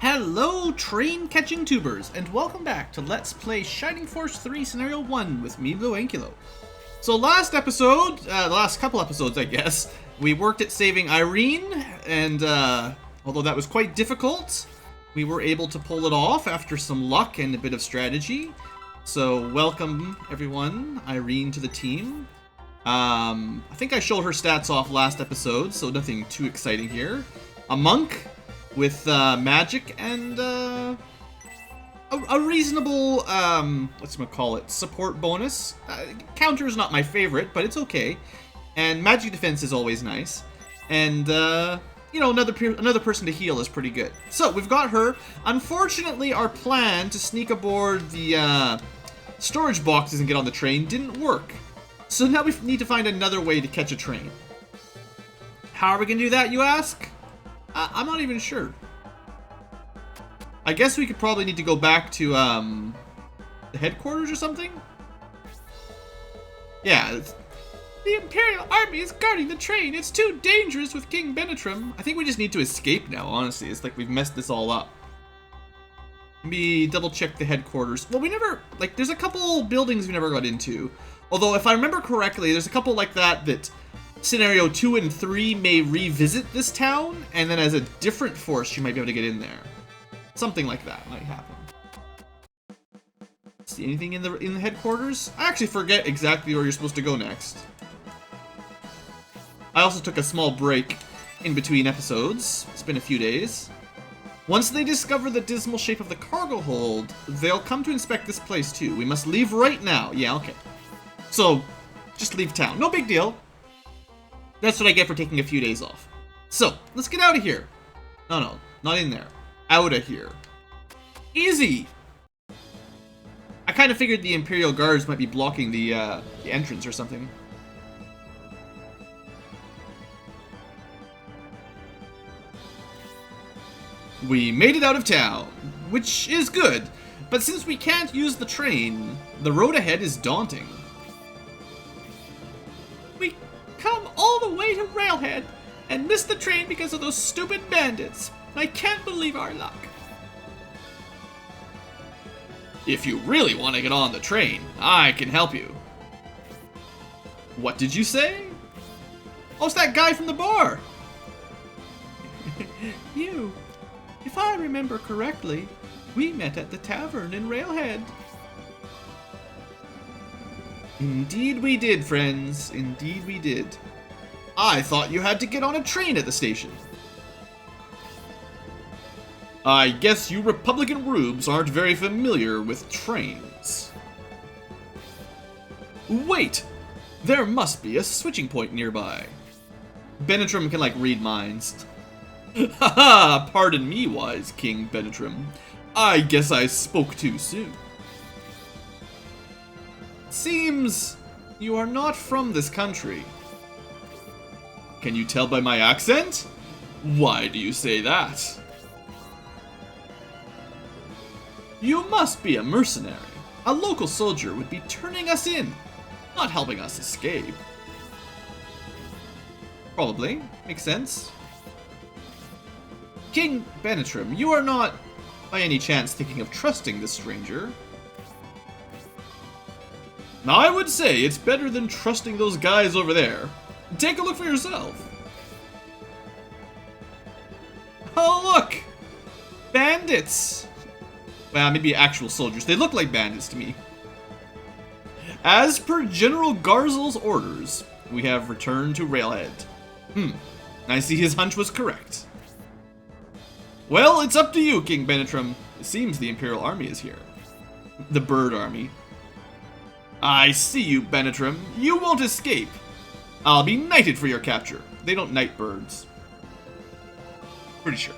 Hello, train-catching tubers, and welcome back to Let's Play Shining Force 3 Scenario 1 with me, BlueAnkylo. So last episode, the last couple episodes I guess, we worked at saving Irene, and although that was quite difficult, we were able to pull it off after some luck and a bit of strategy. So welcome, everyone, Irene to the team. I think I showed her stats off last episode, so nothing too exciting here. A monk with magic and a reasonable, whatchamacallit, support bonus. Counter's not my favorite, but it's okay. And magic defense is always nice. And, you know, another person to heal is pretty good. So, we've got her. Unfortunately, our plan to sneak aboard the storage boxes and get on the train didn't work. So now we need to find another way to catch a train. How are we going to do that, you ask? I'm not even sure. I guess we could probably need to go back to the headquarters or something? Yeah. The Imperial Army is guarding the train. It's too dangerous with King Benetrim. I think we just need to escape now, honestly. It's like we've messed this all up. Let me double check the headquarters. Well, we never, like, there's a couple buildings we never got into. Although, if I remember correctly, there's a couple like that Scenario 2 and 3 may revisit this town, and then as a different force, you might be able to get in there. Something like that might happen. See anything in the headquarters? I actually forget exactly where you're supposed to go next. I also took a small break in between episodes. It's been a few days. Once they discover the dismal shape of the cargo hold, they'll come to inspect this place too. We must leave right now. Yeah, okay. So, just leave town. No big deal. That's what I get for taking a few days off. So, let's get out of here. No, not in there. Out of here. Easy! I kind of figured the Imperial Guards might be blocking the entrance or something. We made it out of town, which is good. But since we can't use the train, the road ahead is daunting. We come all the way to Railhead and missed the train because of those stupid bandits. I can't believe our luck. If you really want to get on the train, I can help you. What did you say? Oh, it's that guy from the bar. You. If I remember correctly, we met at the tavern in Railhead. Indeed we did, friends. Indeed we did. I thought you had to get on a train at the station. I guess you Republican rubes aren't very familiar with trains. Wait! There must be a switching point nearby. Benetrim can, like, read minds. Haha! Pardon me, wise King Benetrim. I guess I spoke too soon. Seems you are not from this country. Can you tell by my accent? Why do you say that? You must be a mercenary. A local soldier would be turning us in, not helping us escape. Probably. Makes sense. King Benetrim, you are not, by any chance, thinking of trusting this stranger? I would say it's better than trusting those guys over there. Take a look for yourself. Oh, look! Bandits! Well, maybe actual soldiers. They look like bandits to me. As per General Garzel's orders, we have returned to Railhead. I see his hunch was correct. Well, it's up to you, King Benetrim. It seems the Imperial Army is here. The Bird Army. I see you, Benetrim. You won't escape. I'll be knighted for your capture. They don't knight birds. Pretty sure.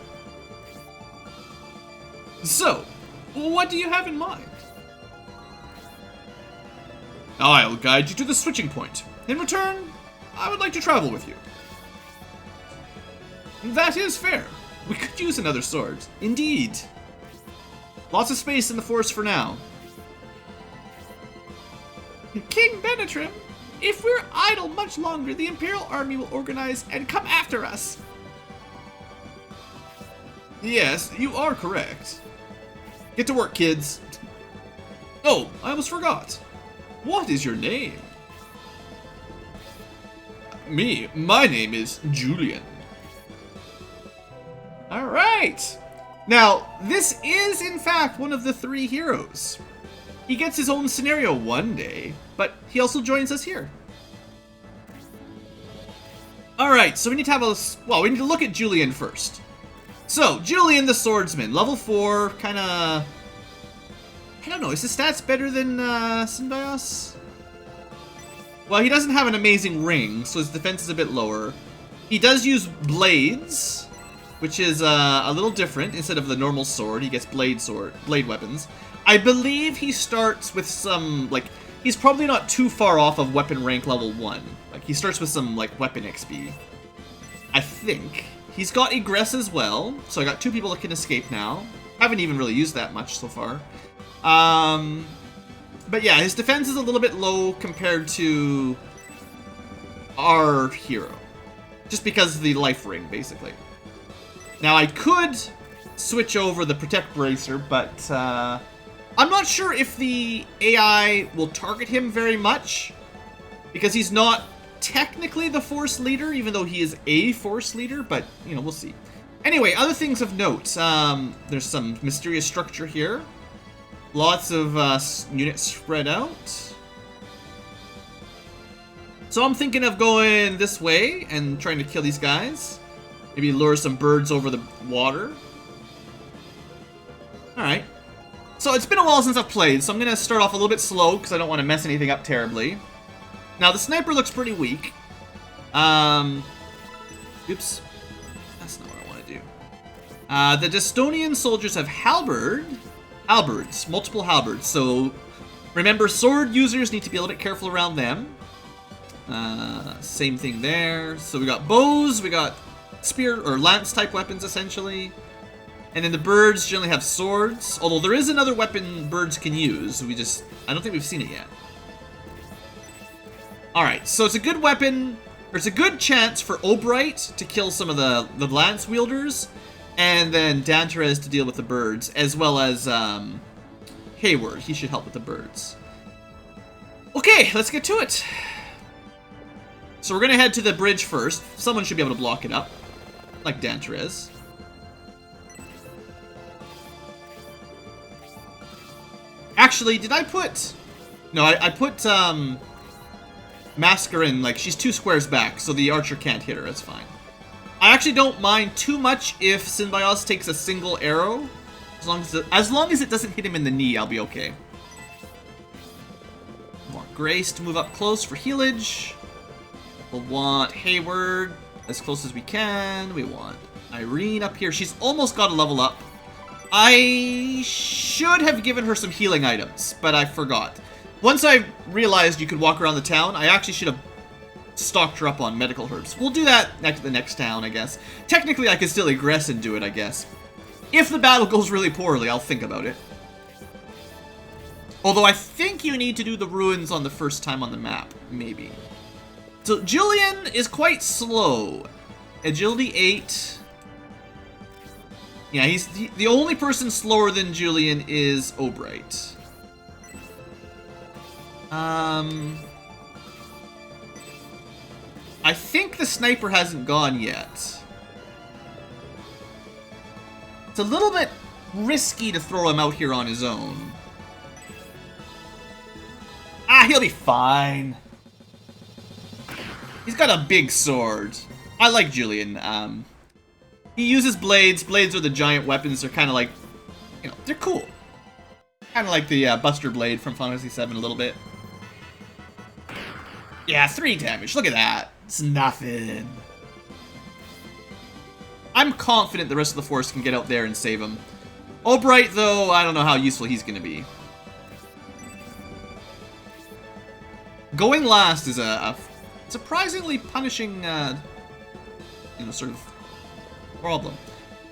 So, what do you have in mind? I'll guide you to the switching point. In return, I would like to travel with you. That is fair. We could use another sword. Indeed. Lots of space in the force for now. King Benetrim, if we're idle much longer, the Imperial Army will organize and come after us. Yes, you are correct. Get to work, kids. Oh, I almost forgot. What is your name? Me, my name is Julian. Alright. Now, this is, in fact, one of the 3 heroes. He gets his own scenario one day, but he also joins us here. Alright, so we need to have a... Well, we need to look at Julian first. So, Julian the Swordsman, level 4, kinda... I don't know, is his stats better than Synbios? Well, he doesn't have an amazing ring, so his defense is a bit lower. He does use blades, which is a little different. Instead of the normal sword, he gets blade weapons. I believe he starts with some, like, he's probably not too far off of weapon rank level 1. Like, he starts with some, like, weapon XP. I think. He's got egress as well, so I got 2 people that can escape now. Haven't even really used that much so far. But yeah, his defense is a little bit low compared to our hero. Just because of the life ring, basically. Now, I could switch over the Protect Bracer, but I'm not sure if the AI will target him very much. Because he's not technically the Force Leader, even though he is a Force Leader, but, you know, we'll see. Anyway, other things of note. There's some mysterious structure here. Lots of units spread out. So I'm thinking of going this way and trying to kill these guys. Maybe lure some birds over the water. Alright. So it's been a while since I've played, so I'm going to start off a little bit slow because I don't want to mess anything up terribly. Now, the sniper looks pretty weak. Oops. That's not what I want to do. The Distonian soldiers have halberds, multiple halberds. So remember, sword users need to be a little bit careful around them. Same thing there. So we got bows, we got spear or lance type weapons essentially. And then the birds generally have swords. Although there is another weapon birds can use. I don't think we've seen it yet. Alright, so it's a good weapon. There's a good chance for Obright to kill some of the lance wielders. And then Danterez to deal with the birds, as well as Hayward. He should help with the birds. Okay, let's get to it. So we're going to head to the bridge first. Someone should be able to block it up, like Danterez. Actually, did I put... No, I put Mascarin, like, she's 2 squares back, so the archer can't hit her. That's fine. I actually don't mind too much if Synbios takes a single arrow. As long as it doesn't hit him in the knee, I'll be okay. We want Grace to move up close for healage. We'll want Hayward as close as we can. We want Irene up here. She's almost got a level up. I should have given her some healing items, but I forgot. Once I realized you could walk around the town, I actually should have stocked her up on medical herbs. We'll do that at the next town, I guess. Technically, I could still egress and do it, I guess. If the battle goes really poorly, I'll think about it. Although I think you need to do the ruins on the first time on the map, maybe. So Julian is quite slow. Agility 8. Yeah, he's the only person slower than Julian is Obright. I think the sniper hasn't gone yet. It's a little bit risky to throw him out here on his own. Ah, he'll be fine. He's got a big sword. I like Julian. He uses blades. Blades are the giant weapons. They're kind of like, you know, they're cool. Kind of like the Buster Blade from Final Fantasy VII a little bit. Yeah, 3 damage. Look at that. It's nothing. I'm confident the rest of the force can get out there and save him. Obright, though, I don't know how useful he's going to be. Going last is a surprisingly punishing, you know, sort of problem.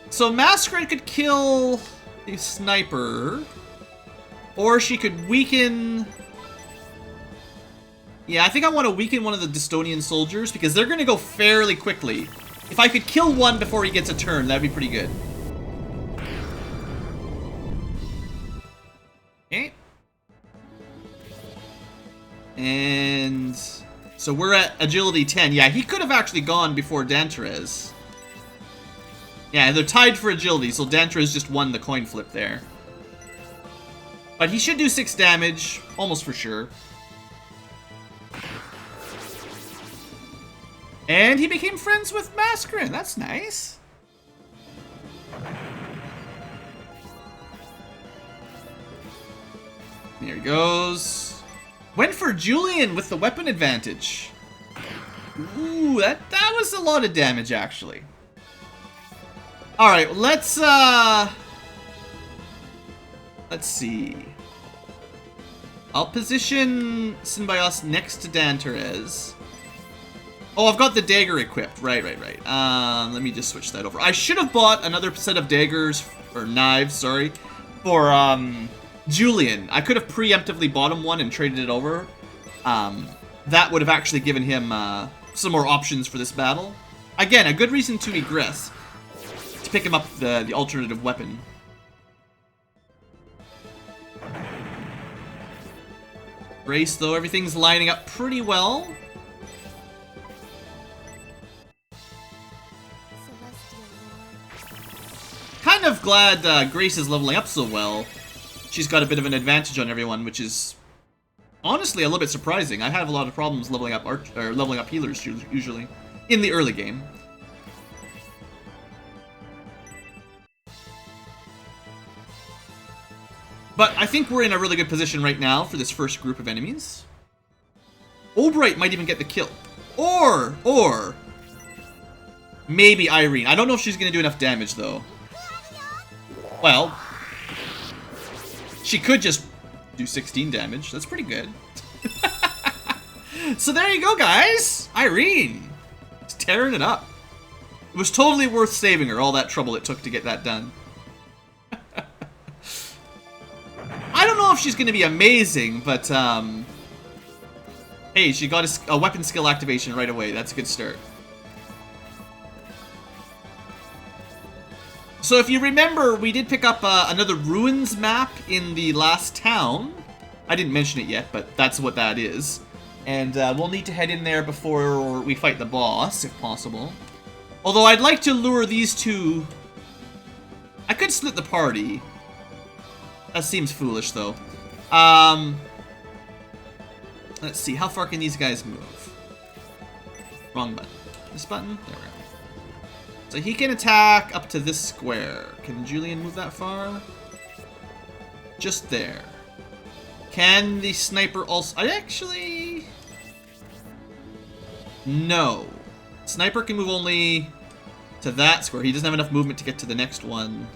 So Masquerade could kill the sniper, or she could weaken... Yeah, I think I want to weaken one of the Distonian soldiers, because they're going to go fairly quickly. If I could kill one before he gets a turn, that'd be pretty good. And so we're at agility 10. Yeah, he could have actually gone before Danterez. Yeah, they're tied for agility, so Danterez just won the coin flip there. But he should do 6 damage, almost for sure. And he became friends with Mascarin. That's nice. There he goes. Went for Julian with the weapon advantage. Ooh, that was a lot of damage, actually. Alright, let's see. I'll position Synbios next to Danterez. Oh, I've got the dagger equipped. Right. Let me just switch that over. I should have bought another set of daggers, or knives, sorry, for Julian. I could have preemptively bought him one and traded it over. That would have actually given him some more options for this battle. Again, a good reason to egress. To pick him up the alternative weapon. Grace, though, everything's lining up pretty well. Kind of glad Grace is leveling up so well. She's got a bit of an advantage on everyone, which is honestly a little bit surprising. I have a lot of problems leveling up leveling up healers usually in the early game. But I think we're in a really good position right now for this first group of enemies. Obright might even get the kill. Or maybe Irene. I don't know if she's going to do enough damage, though. Well, she could just do 16 damage. That's pretty good. So there you go, guys. Irene. It's tearing it up. It was totally worth saving her, all that trouble it took to get that done. I don't know if she's going to be amazing, but, hey, she got a weapon skill activation right away. That's a good start. So if you remember, we did pick up another ruins map in the last town. I didn't mention it yet, but that's what that is. And we'll need to head in there before we fight the boss, if possible. Although I'd like to lure these two... I could split the party. That seems foolish, though. Let's see, how far can these guys move? Wrong button. This button? There we go. So he can attack up to this square. Can Julian move that far? Just there. Can the sniper also... Actually... No. Sniper can move only to that square. He doesn't have enough movement to get to the next one.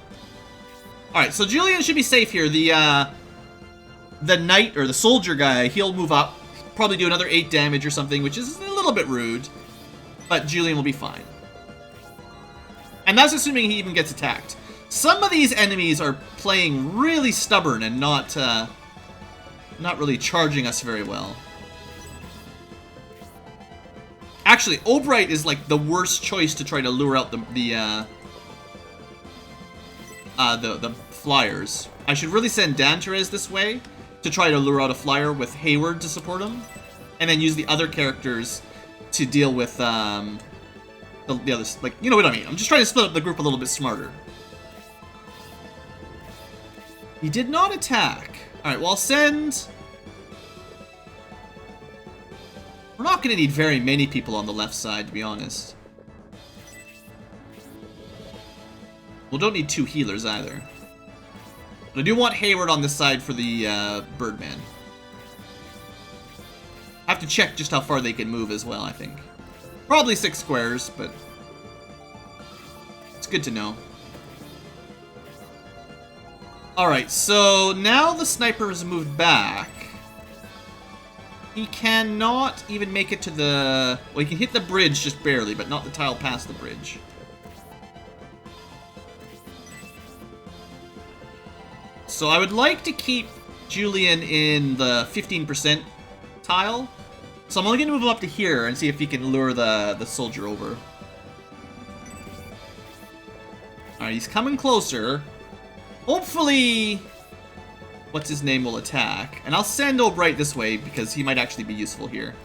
Alright, so Julian should be safe here. The knight, or the soldier guy, he'll move up. Probably do another 8 damage or something, which is a little bit rude. But Julian will be fine. And that's assuming he even gets attacked. Some of these enemies are playing really stubborn and not really charging us very well. Actually, Obright is like the worst choice to try to lure out the flyers. I should really send Danterez this way to try to lure out a flyer with Hayward to support him, and then use the other characters to deal with the others. Like, you know what I mean? I'm just trying to split up the group a little bit smarter. He did not attack. All right, well, I'll send. We're not going to need very many people on the left side, to be honest. We don't need 2 healers either. But I do want Hayward on this side for the Birdman. I have to check just how far they can move as well, I think. Probably 6 squares, but it's good to know. Alright, so now the sniper has moved back. He cannot even make it to the... Well, he can hit the bridge just barely, but not the tile past the bridge. So I would like to keep Julian in the 15% tile. So I'm only going to move him up to here and see if he can lure the soldier over. Alright, he's coming closer. Hopefully what's his name will attack. And I'll send Albright this way because he might actually be useful here.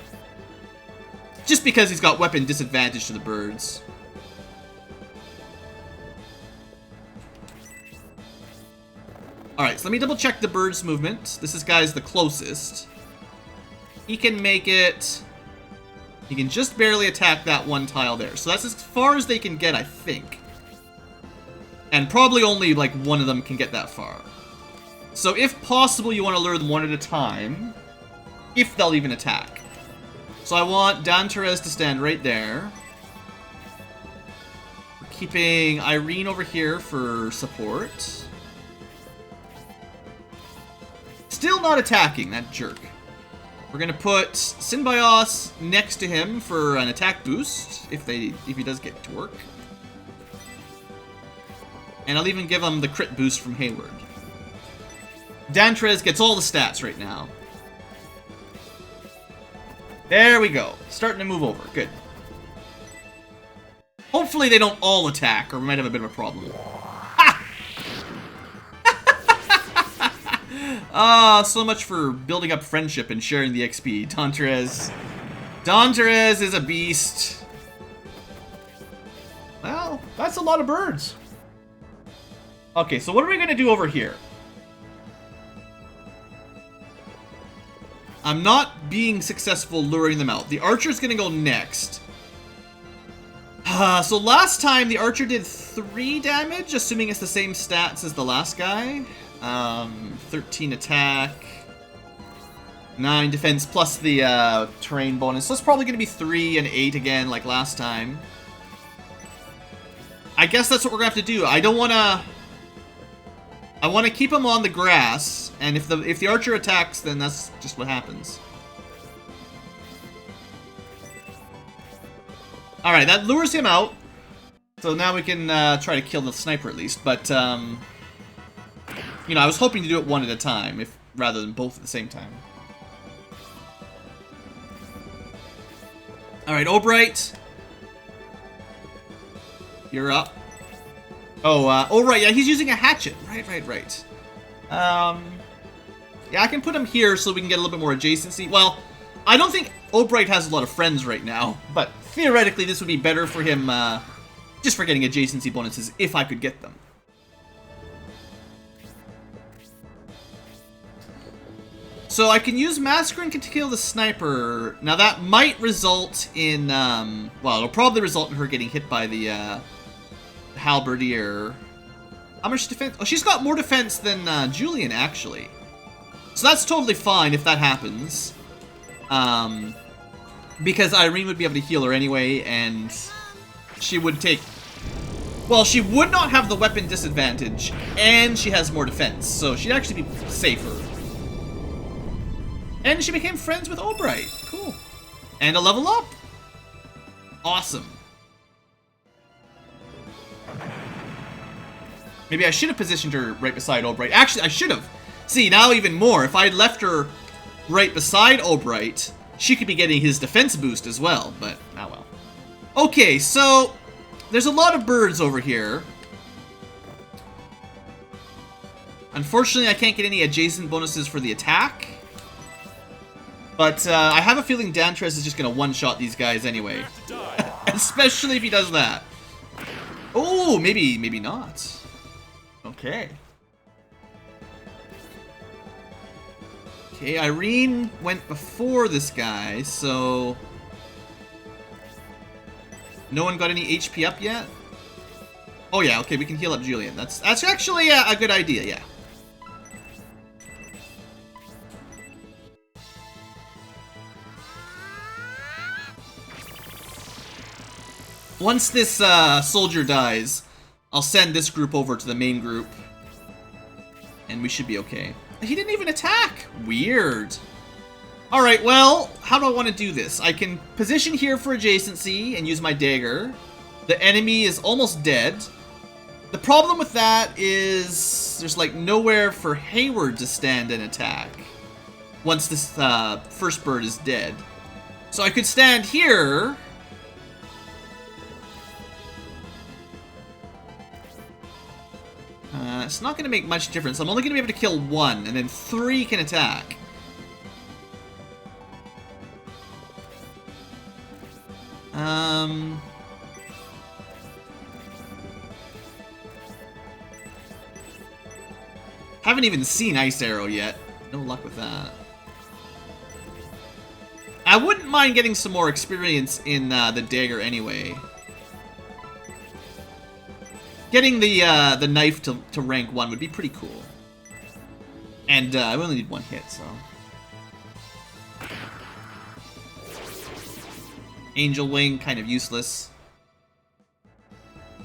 Just because he's got weapon disadvantage to the birds. Alright, so let me double check the bird's movement. This guy's the closest. He can make it... He can just barely attack that one tile there. So that's as far as they can get, I think. And probably only, like, one of them can get that far. So if possible, you want to lure them one at a time. If they'll even attack. So I want Danterez to stand right there. We're keeping Irene over here for support. Still not attacking, that jerk. We're gonna put Synbios next to him for an attack boost, if he does get to work. And I'll even give him the crit boost from Hayward. Dantrez gets all the stats right now. There we go. Starting to move over. Good. Hopefully they don't all attack, or we might have a bit of a problem. Ah, so much for building up friendship and sharing the XP. Danterez. Danterez is a beast. Well, that's a lot of birds. Okay, so what are we going to do over here? I'm not being successful luring them out. The archer's going to go next. So last time the archer did 3 damage, assuming it's the same stats as the last guy. 13 attack, 9 defense, plus the terrain bonus. So it's probably going to be 3 and 8 again, like last time. I guess that's what we're going to have to do. I don't want to... I want to keep him on the grass, and if the archer attacks, then that's just what happens. Alright, that lures him out. So now we can try to kill the sniper at least, but... you know, I was hoping to do it one at a time, rather than both at the same time. Alright, Albright. You're up. Oh, right, yeah, he's using a hatchet. Right. Yeah, I can put him here so we can get a little bit more adjacency. Well, I don't think Albright has a lot of friends right now, but theoretically this would be better for him, just for getting adjacency bonuses, if I could get them. So I can use Masquerade to kill the sniper. Now that might result in, well, it'll probably result in her getting hit by the halberdier. How much defense? Oh, she's got more defense than Julian, actually. So that's totally fine if that happens. Because Irene would be able to heal her anyway, and she would take... Well, she would not have the weapon disadvantage, and she has more defense, so she'd actually be safer. And she became friends with Albright. Cool. And a level up. Awesome. Maybe I should have positioned her right beside Albright. Actually, I should have. See, now even more. If I had left her right beside Albright, she could be getting his defense boost as well. But, oh well. Okay, so there's a lot of birds over here. Unfortunately, I can't get any adjacent bonuses for the attack. But I have a feeling Dantrez is just going to one-shot these guys anyway. Especially if he does that. Oh, maybe not. Okay. Okay, Irene went before this guy, so... No one got any HP up yet? Oh yeah, okay, we can heal up Julian. That's actually a good idea, yeah. Once this soldier dies, I'll send this group over to the main group. And we should be okay. He didn't even attack! Weird. Alright, well, how do I want to do this? I can position here for adjacency and use my dagger. The enemy is almost dead. The problem with that is there's like nowhere for Hayward to stand and attack once this first bird is dead. So I could stand here. It's not going to make much difference. I'm only going to be able to kill 1, and then 3 can attack. Haven't even seen Ice Arrow yet. No luck with that. I wouldn't mind getting some more experience in the dagger anyway. Getting the knife to rank 1 would be pretty cool. And I only need 1 hit, so... Angel Wing, kind of useless.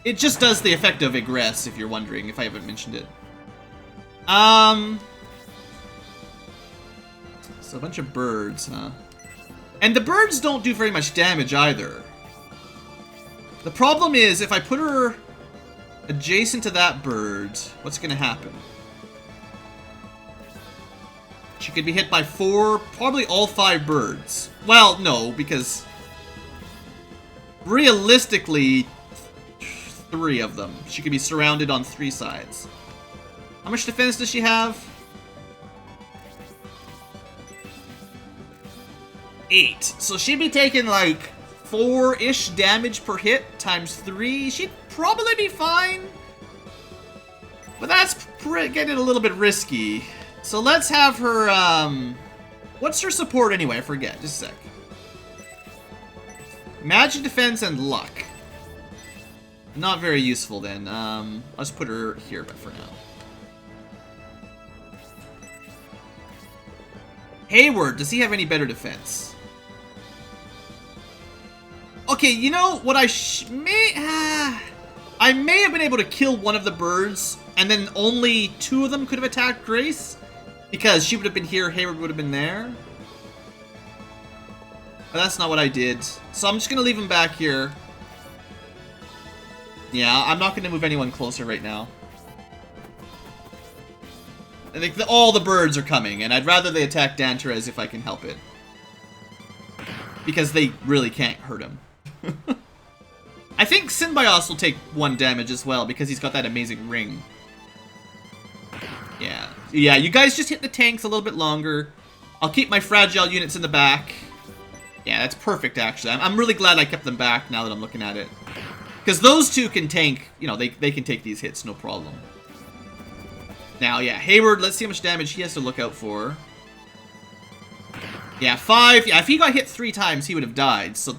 It just does the effect of Egress, if you're wondering, if I haven't mentioned it. So a bunch of birds, huh? And the birds don't do very much damage either. The problem is, if I put her adjacent to that bird, what's gonna happen? She could be hit by 4, probably all 5 birds. Well, no, because... realistically, 3 of them. She could be surrounded on 3 sides. How much defense does she have? 8. So she'd be taking like 4-ish damage per hit times 3. She'd probably be fine. But that's getting a little bit risky. So let's have her, what's her support anyway? I forget. Just a sec. Magic defense and luck. Not very useful then. Let's put her here, but for now. Hayward, does he have any better defense? Okay, you know what I may have been able to kill one of the birds, and then only 2 of them could have attacked Grace, because she would have been here, Hayward would have been there. But that's not what I did. So I'm just going to leave him back here. Yeah, I'm not going to move anyone closer right now. I think all the birds are coming, and I'd rather they attack Danterez if I can help it. Because they really can't hurt him. I think Synbios will take 1 damage as well, because he's got that amazing ring. Yeah. Yeah, you guys just hit the tanks a little bit longer. I'll keep my fragile units in the back. Yeah, that's perfect, actually. I'm really glad I kept them back now that I'm looking at it. Because those 2 can tank, you know, they can take these hits, no problem. Now, yeah, Hayward, let's see how much damage he has to look out for. Yeah, 5. Yeah, if he got hit 3 times, he would have died. So,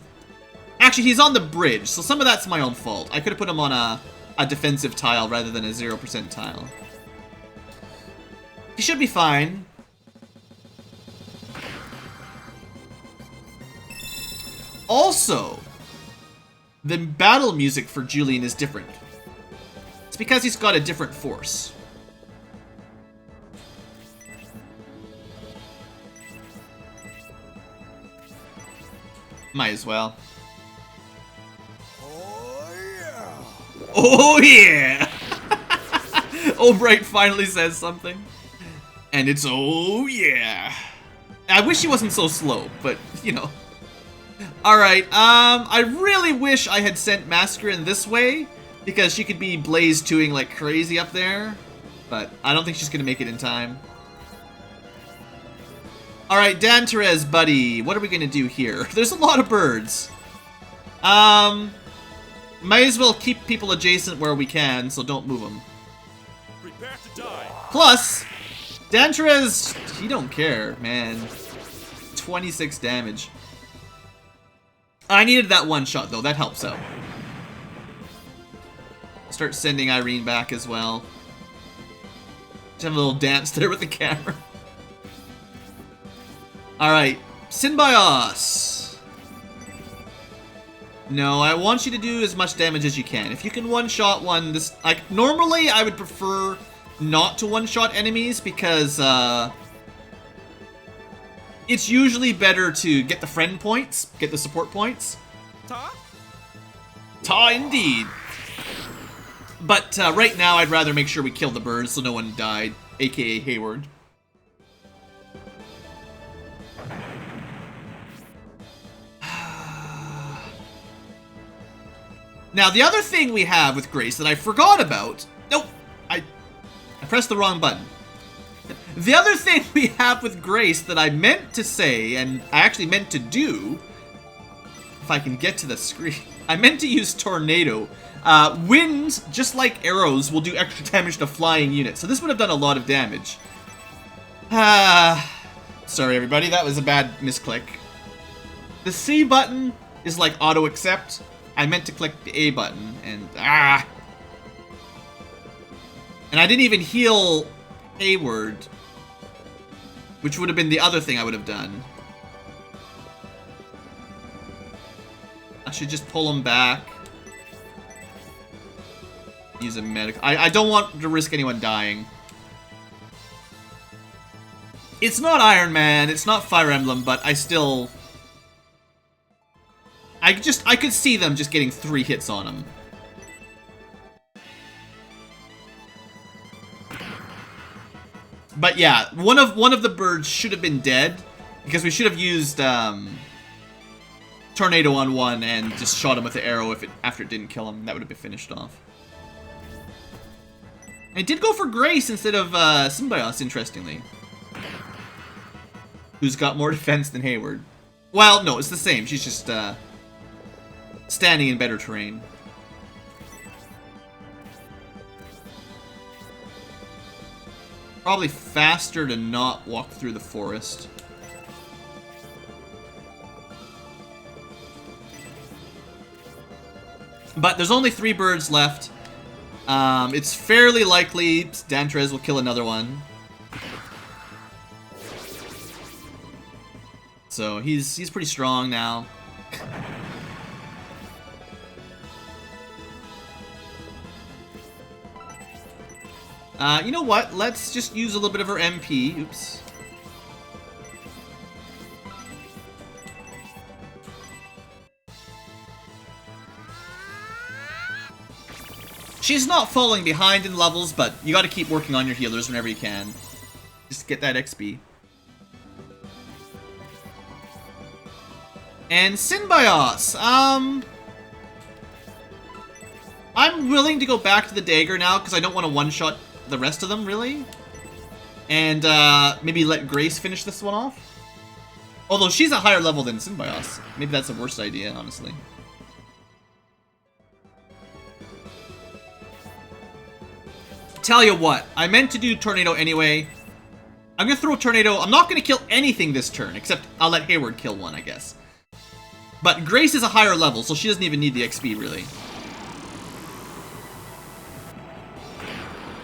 actually, he's on the bridge, so some of that's my own fault. I could have put him on a defensive tile rather than a 0% tile. He should be fine. Also, the battle music for Julian is different. It's because he's got a different force. Might as well. Oh yeah! Oh yeah! Albright finally says something. And it's oh yeah. I wish he wasn't so slow, but you know. Alright, I really wish I had sent Massacre in this way, because she could be Blaze 2ing like crazy up there, but I don't think she's gonna make it in time. Alright, Danterez, buddy, what are we gonna do here? There's a lot of birds. Might as well keep people adjacent where we can, so don't move them. Prepare to die. Plus, Danterez, he don't care, man. 26 damage. I needed that 1 shot, though. That helps out. Start sending Irene back as well. Just have a little dance there with the camera. Alright. Synbios. No, I want you to do as much damage as you can. If you can one-shot one, this... like, normally, I would prefer not to one-shot enemies because, it's usually better to get the friend points, get the support points. Ta? Ta indeed. But right now, I'd rather make sure we kill the birds so no one died, aka Hayward. Now, the other thing we have with Grace that I forgot about... Nope! pressed the wrong button. The other thing we have with Grace that I meant to say, and I actually meant to do, if I can get to the screen, I meant to use Tornado. Wind, just like arrows, will do extra damage to flying units, so this would have done a lot of damage. Sorry everybody, that was a bad misclick. The C button is like auto-accept. I meant to click the A button, and And I didn't even heal Hayward, which would have been the other thing I would have done. I should just pull him back. Use a medic. I don't want to risk anyone dying. It's not Iron Man, it's not Fire Emblem, but I still... I could see them just getting 3 hits on him. But yeah, one of the birds should have been dead, because we should have used Tornado on one and just shot him with the arrow after it didn't kill him. That would have been finished off. I did go for Grace instead of Symbiosis, interestingly. Who's got more defense than Hayward. Well, no, it's the same. She's just standing in better terrain. Probably faster to not walk through the forest. But there's only 3 birds left. It's fairly likely Dantrez will kill another one. So he's pretty strong now. You know what? Let's just use a little bit of her MP. Oops. She's not falling behind in levels, but you gotta keep working on your healers whenever you can. Just get that XP. And Symbiosis, I'm willing to go back to the dagger now, because I don't want to one-shot the rest of them, really. And, maybe let Grace finish this one off. Although she's a higher level than Symbiosis. Maybe that's a worse idea, honestly. Tell you what, I meant to do Tornado anyway. I'm gonna throw Tornado. I'm not gonna kill anything this turn, except I'll let Hayward kill one, I guess. But Grace is a higher level, so she doesn't even need the XP, really.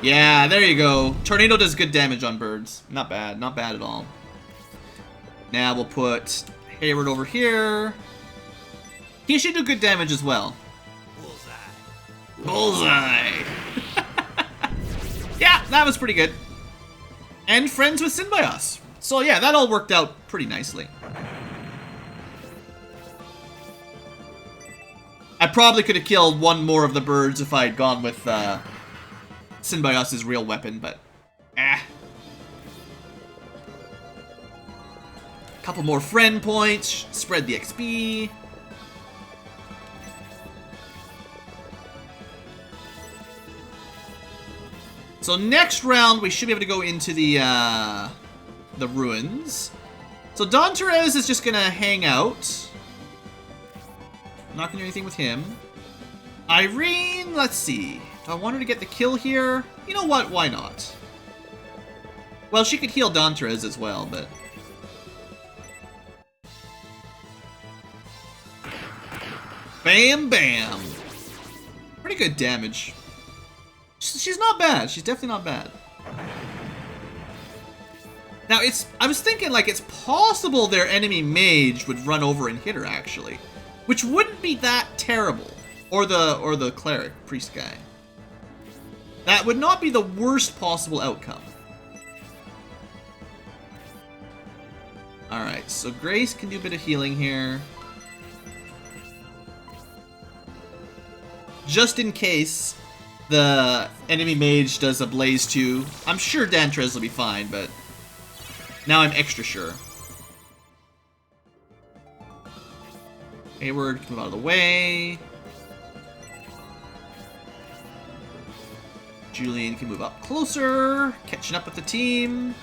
Yeah, there you go. Tornado does good damage on birds. Not bad. Not bad at all. Now we'll put Hayward over here. He should do good damage as well. Bullseye. Bullseye. Yeah, that was pretty good. And friends with Symbiosis. So yeah, that all worked out pretty nicely. I probably could have killed one more of the birds if I had gone with Symbiosis' real weapon, but Couple more friend points, spread the XP. So next round, we should be able to go into the ruins. So Don Therese is just gonna hang out. Not gonna do anything with him. Irene, let's see. Do I want her to get the kill here? You know what? Why not? Well, she could heal Don Therese as well, but... Bam, bam! Pretty good damage. She's not bad. She's definitely not bad. Now, I was thinking, like, it's possible their enemy mage would run over and hit her, actually. Which wouldn't be that terrible. Or the cleric, priest guy. That would not be the worst possible outcome. Alright, so Grace can do a bit of healing here. Just in case the enemy mage does a Blaze 2. I'm sure Dantrez will be fine, but now I'm extra sure. Hayward, move out of the way. Julian can move up closer, catching up with the team.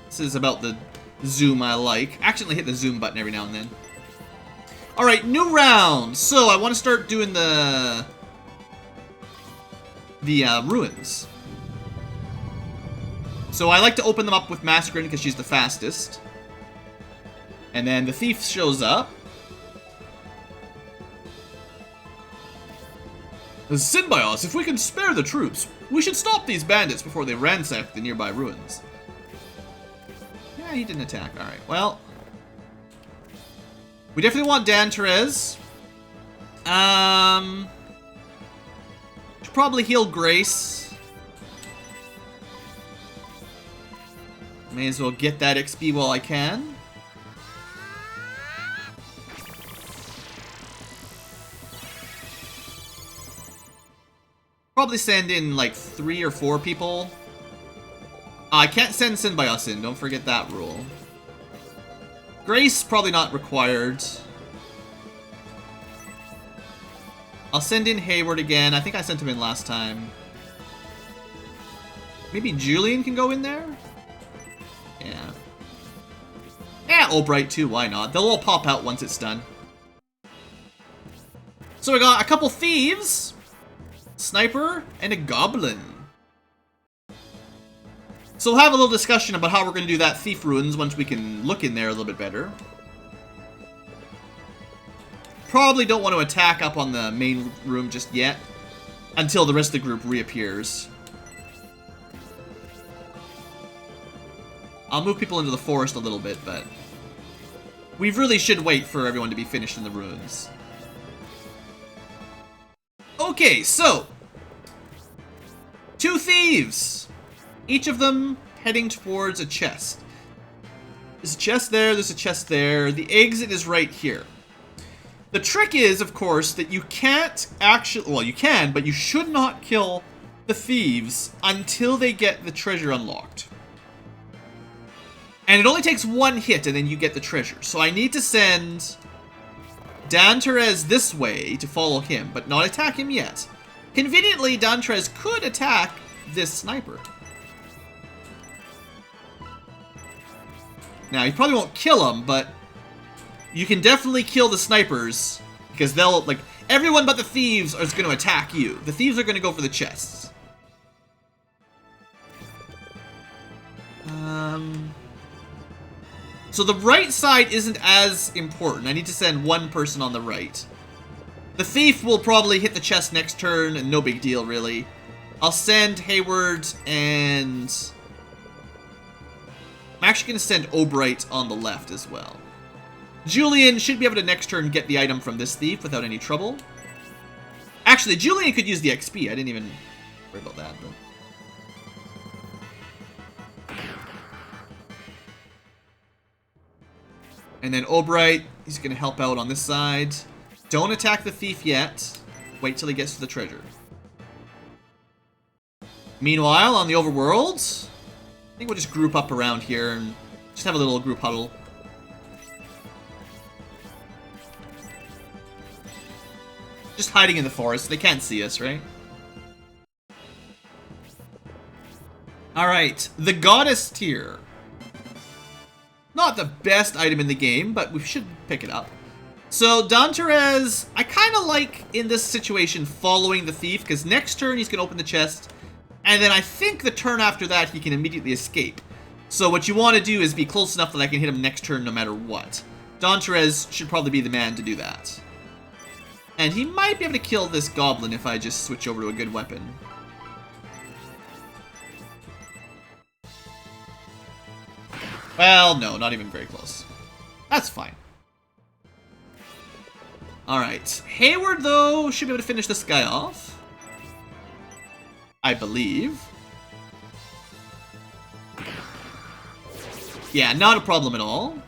This is about the zoom I like. Accidentally hit the zoom button every now and then. Alright, new round. So I want to start doing the ruins. So I like to open them up with Massacrin because she's the fastest. And then the thief shows up. Synbios, if we can spare the troops, we should stop these bandits before they ransack the nearby ruins. Yeah, he didn't attack. Alright, well. We definitely want Dan Therese. Should probably heal Grace. May as well get that XP while I can. Probably send in like 3 or 4 people. I can't send Synbios in, don't forget that rule. Grace, probably not required. I'll send in Hayward again. I think I sent him in last time. Maybe Julian can go in there? Yeah. Yeah, Albright too, why not? They'll all pop out once it's done. So we got a couple thieves, sniper, and a goblin. So we'll have a little discussion about how we're going to do that thief ruins once we can look in there a little bit better. Probably don't want to attack up on the main room just yet, until the rest of the group reappears. I'll move people into the forest a little bit, but we really should wait for everyone to be finished in the ruins. Okay, so 2 thieves. Each of them heading towards a chest. There's a chest there, there's a chest there. The exit is right here. The trick is, of course, that you can't actually... Well, you can, but you should not kill the thieves until they get the treasure unlocked. And it only takes 1 hit and then you get the treasure. So I need to send Dan Therese this way to follow him, but not attack him yet. Conveniently, Dan Therese could attack this sniper. Now, you probably won't kill him, but you can definitely kill the snipers, because they'll, like, everyone but the thieves is going to attack you. The thieves are going to go for the chests. So the right side isn't as important. I need to send 1 person on the right. The thief will probably hit the chest next turn, and no big deal, really. I'll send Hayward and... I'm actually going to send Albright on the left as well. Julian should be able to next turn get the item from this thief without any trouble. Actually, Julian could use the XP. I didn't even worry about that. But... And then Albright, he's going to help out on this side. Don't attack the thief yet. Wait till he gets to the treasure. Meanwhile, on the overworld, I think we'll just group up around here and just have a little group huddle. Just hiding in the forest. They can't see us, right? Alright, the Goddess tier. Not the best item in the game, but we should pick it up. So, Dan Therese, I kind of like, in this situation, following the thief, because next turn he's going to open the chest, and then I think the turn after that he can immediately escape. So what you want to do is be close enough that I can hit him next turn no matter what. Dan Therese should probably be the man to do that. And he might be able to kill this goblin if I just switch over to a good weapon. Well, no, not even very close. That's fine. Alright. Hayward, though, should be able to finish this guy off. I believe. Yeah, not a problem at all.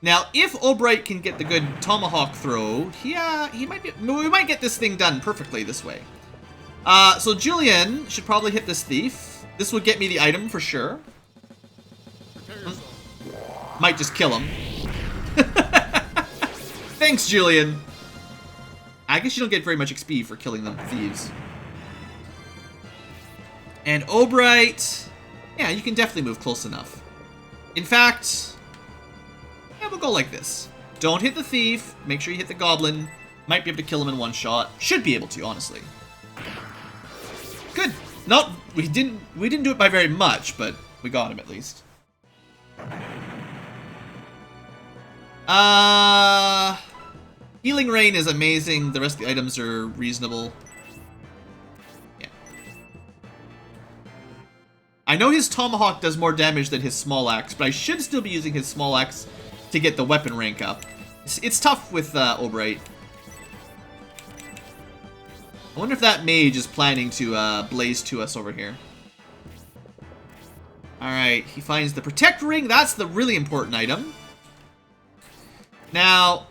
Now, if Albright can get the good tomahawk throw, yeah, he might be. We might get this thing done perfectly this way. So Julian should probably hit this thief. This would get me the item for sure. Might just kill him. Thanks, Julian. I guess you don't get very much XP for killing them thieves. And Obright, yeah, you can definitely move close enough. In fact, yeah, we'll go like this. Don't hit the thief. Make sure you hit the goblin. Might be able to kill him in one shot. Should be able to, honestly. Good. No, we didn't do it by very much, but we got him at least. Healing Rain is amazing. The rest of the items are reasonable. Yeah. I know his Tomahawk does more damage than his Small Axe, but I should still be using his Small Axe to get the weapon rank up. It's tough with Obright. I wonder if that mage is planning to blaze to us over here. Alright, he finds the Protect Ring. That's the really important item. Now,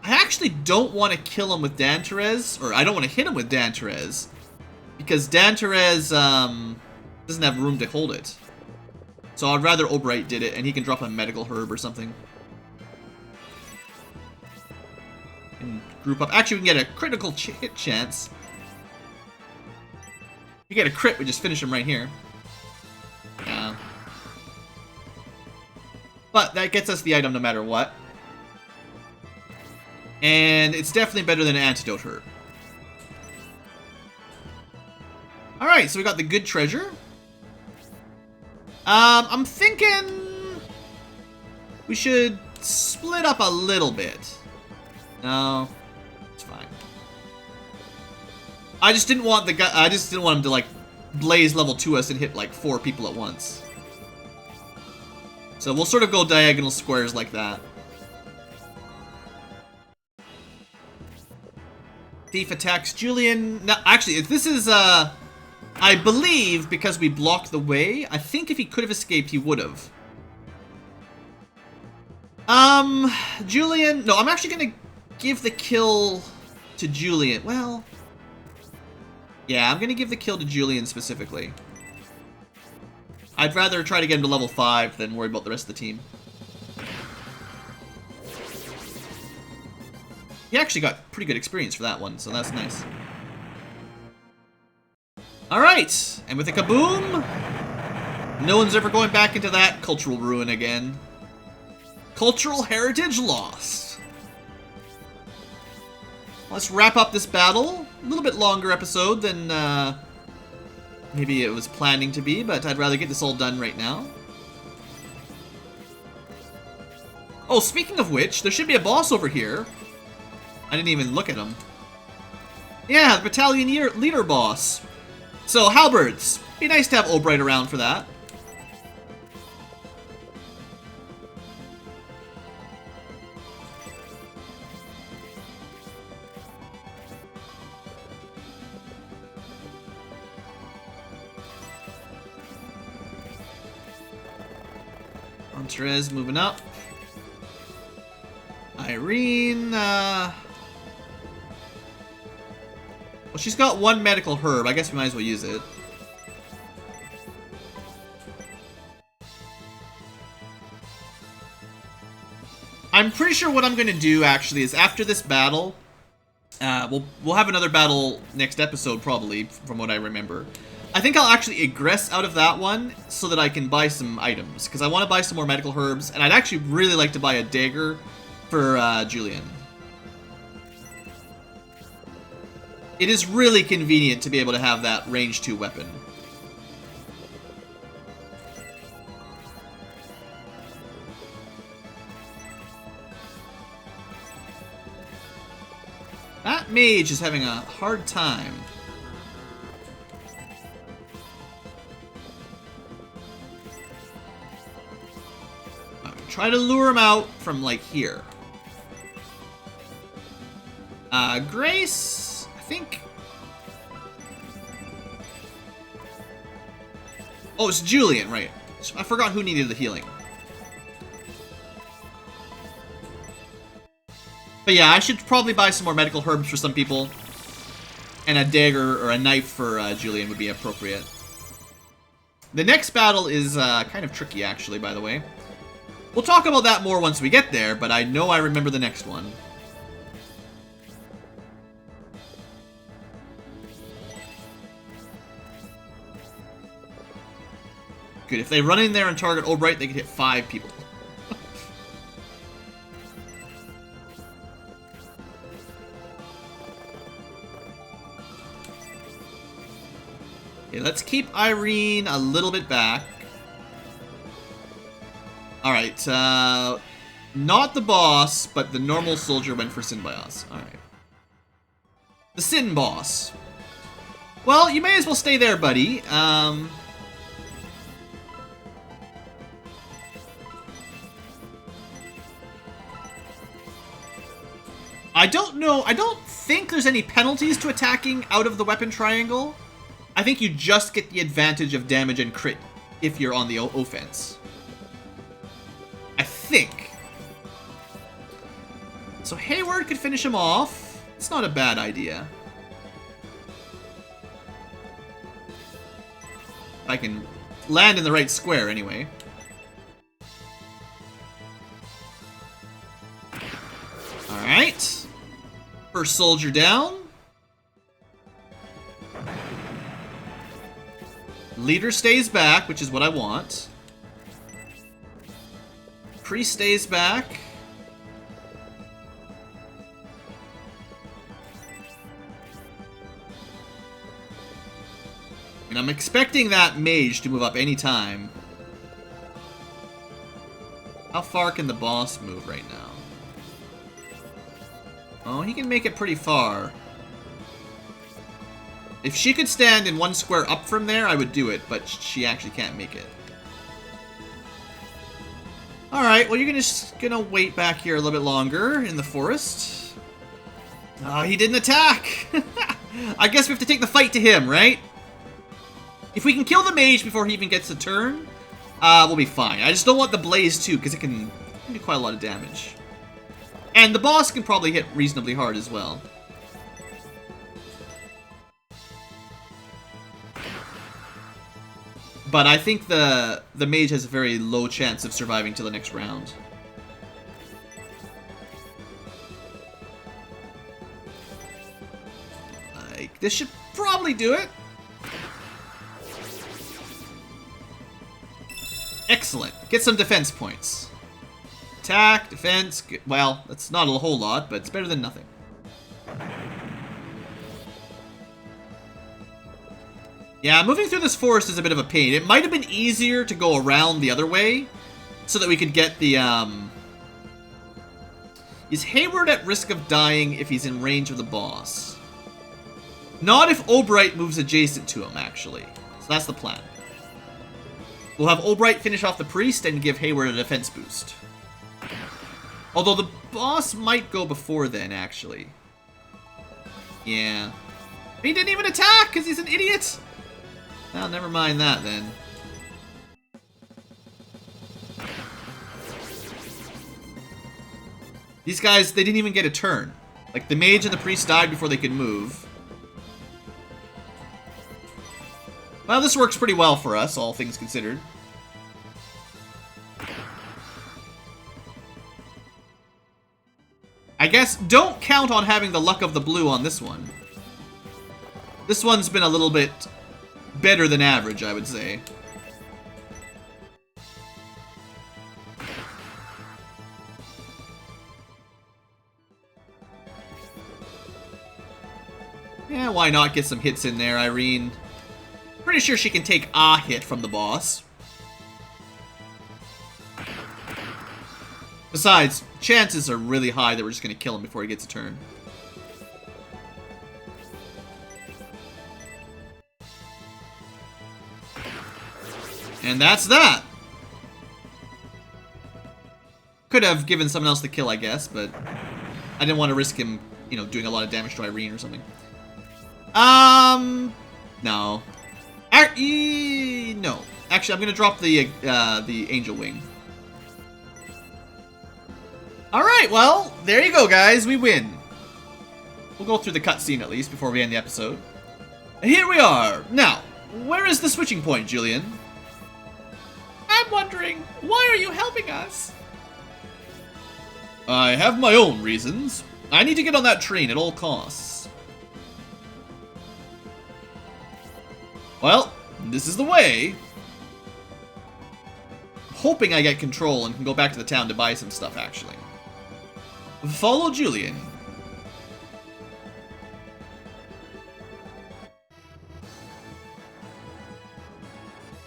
I actually don't want to kill him with Danterez, or I don't want to hit him with Danterez, because Danterez doesn't have room to hold it. So I'd rather Obright did it, and he can drop a medical herb or something. And group up. Actually, we can get a critical hit chance. If you get a crit, we just finish him right here. But that gets us the item no matter what. And it's definitely better than an antidote herb. Alright, so we got the good treasure. I'm thinking we should split up a little bit. No, it's fine. I just didn't want the guy. I just didn't want him to like blaze level 2 us and hit like 4 people at once. So we'll sort of go diagonal squares like that. Thief attacks Julian. Now, actually, this is I believe because we blocked the way. I think if he could have escaped, he would have. Julian. No, I'm actually gonna give the kill to Julian. Well, yeah, I'm gonna give the kill to Julian specifically. I'd rather try to get him to level 5 than worry about the rest of the team. He actually got pretty good experience for that one, so that's nice. Alright, and with a kaboom, no one's ever going back into that cultural ruin again. Cultural heritage lost. Let's wrap up this battle. A little bit longer episode than maybe it was planning to be, but I'd rather get this all done right now. Oh, speaking of which, there should be a boss over here. I didn't even look at him. Yeah, the battalion leader boss. So, halberds. Be nice to have Obright around for that. Monterez moving up. Irene, well, she's got one medical herb. I guess we might as well use it. I'm pretty sure what I'm going to do, actually, is after this battle, we'll have another battle next episode, probably, from what I remember. I think I'll actually egress out of that one so that I can buy some items, because I want to buy some more medical herbs, and I'd actually really like to buy a dagger for Julian. It is really convenient to be able to have that range 2 weapon. That mage is having a hard time. Try to lure him out from, like, here. Grace, I think... Oh, it's Julian, right. I forgot who needed the healing. But yeah, I should probably buy some more medical herbs for some people. And a dagger or a knife for Julian would be appropriate. The next battle is kind of tricky, actually, by the way. We'll talk about that more once we get there, but I know I remember the next one. Good. If they run in there and target Albright, they can hit 5 people. Okay, let's keep Irene a little bit back. Alright, not the boss, but the normal soldier went for Synbios. Alright. The Sin boss. Well, you may as well stay there, buddy. I don't know. I don't think there's any penalties to attacking out of the weapon triangle. I think you just get the advantage of damage and crit if you're on the offense. I think. So Hayward could finish him off. It's not a bad idea. I can land in the right square anyway. Alright. First soldier down. Leader stays back, which is what I want. Priest stays back. And I'm expecting that mage to move up any time. How far can the boss move right now? Oh, he can make it pretty far. If she could stand in one square up from there, I would do it, but she actually can't make it. Alright, well, you're just gonna wait back here a little bit longer in the forest. Oh, he didn't attack! I guess we have to take the fight to him, right? If we can kill the mage before he even gets a turn, we'll be fine. I just don't want the blaze too, because it can do quite a lot of damage. And the boss can probably hit reasonably hard as well. But I think the mage has a very low chance of surviving till the next round. Like, this should probably do it. Excellent. Get some defense points. Attack, defense, well, that's not a whole lot, but it's better than nothing. Yeah, moving through this forest is a bit of a pain. It might have been easier to go around the other way, so that we could get the, Is Hayward at risk of dying if he's in range of the boss? Not if Albright moves adjacent to him, actually. So that's the plan. We'll have Albright finish off the priest and give Hayward a defense boost. Although the boss might go before then, actually. Yeah. He didn't even attack because he's an idiot! Well, never mind that then. These guys, they didn't even get a turn. Like, the mage and the priest died before they could move. Well, this works pretty well for us, all things considered. I guess don't count on having the luck of the blue on this one. This one's been a little bit better than average, I would say. Yeah, why not get some hits in there, Irene? Pretty sure she can take a hit from the boss. Besides, chances are really high that we're just going to kill him before he gets a turn. And that's that! Could have given someone else the kill, I guess, but I didn't want to risk him, you know, doing a lot of damage to Irene or something. No. No. Actually, I'm gonna drop the Angel Wing. Alright, well, there you go, guys. We win. We'll go through the cutscene at least before we end the episode. Here we are. Now, where is the switching point, Julian? I'm wondering, why are you helping us? I have my own reasons. I need to get on that train at all costs. Well, this is the way. hoping I get control and can go back to the town to buy some stuff, actually. Follow Julian.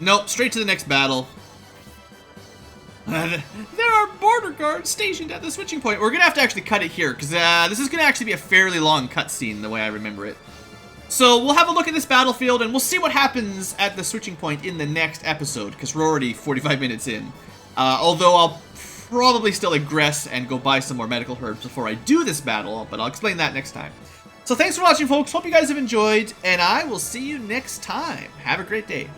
Nope, straight to the next battle. There are border guards stationed at the switching point. We're gonna have to actually cut it here, because this is gonna actually be a fairly long cutscene, the way I remember it. So we'll have a look at this battlefield, and we'll see what happens at the switching point in the next episode, because we're already 45 minutes in. Although I'll probably still aggress and go buy some more medical herbs before I do this battle, but I'll explain that next time. So thanks for watching, folks. Hope you guys have enjoyed, and I will see you next time. Have a great day.